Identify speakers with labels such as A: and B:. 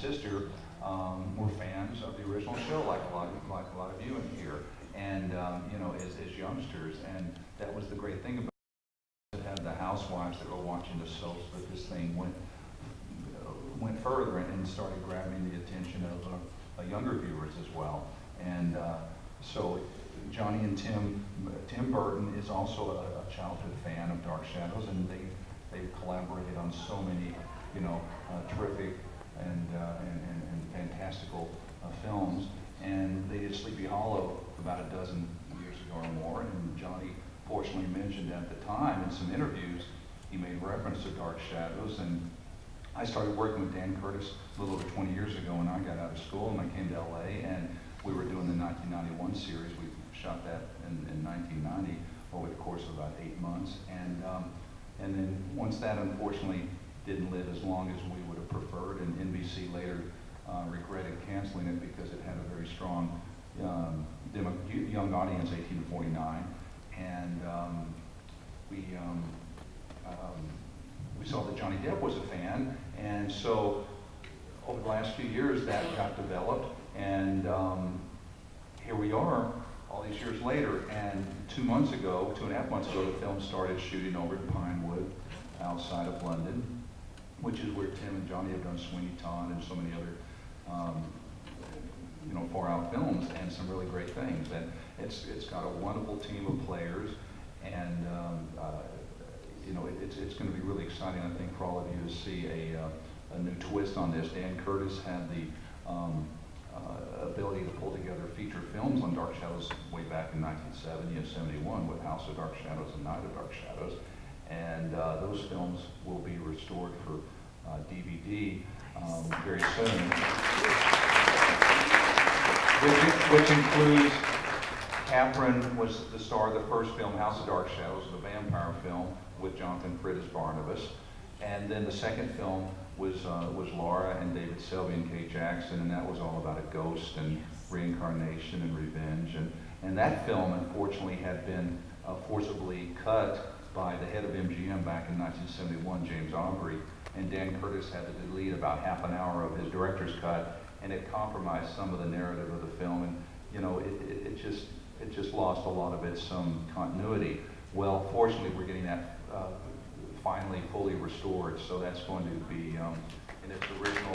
A: sister were fans of the original show, like a lot of you in here, and you know, as youngsters, and that was the great thing about it. It had the housewives that were watching the soaps, but this thing went further and started grabbing the attention of younger viewers as well. And so Johnny and Tim Burton is also a childhood fan of Dark Shadows, and they've collaborated on so many, you know, terrific and fantastical films. And they did Sleepy Hollow about a dozen years ago or more, and Johnny fortunately mentioned at the time in some interviews, he made reference to Dark Shadows. And I started working with Dan Curtis a little over 20 years ago when I got out of school, and I came to LA, and we were doing the 1991 series. We shot that in 1990 over the course of about 8 months. And then once that unfortunately didn't live as long as we would have preferred, and NBC later regretted canceling it because it had a very strong young audience, 18 to 49. And we saw that Johnny Depp was a fan, and so over the last few years that got developed, and here we are all these years later. And 2.5 months ago, the film started shooting over in Pinewood outside of London, which is where Tim and Johnny have done Sweeney Todd and so many other you know, far out films, and some really great things. And it's got a wonderful team of players, and you know, it's going to be really exciting, I think, for all of you to see a new twist on this. Dan Curtis had the ability to pull together feature films on Dark Shadows way back in 1970 and 71 with House of Dark Shadows and Night of Dark Shadows. And those films will be restored for DVD very soon, which includes Catherine was the star of the first film, House of Dark Shadows, the vampire film with Jonathan Pritt as Barnabas. And then the second film was Laura and David Selby and Kay Jackson, and that was all about a ghost and reincarnation and revenge. And that film, unfortunately, had been forcibly cut by the head of MGM back in 1971, James Aubrey, and Dan Curtis had to delete about half an hour of his director's cut, and it compromised some of the narrative of the film, and you know, it just lost a lot of its continuity. Well, fortunately, we're getting that finally fully restored, so that's going to be in its original.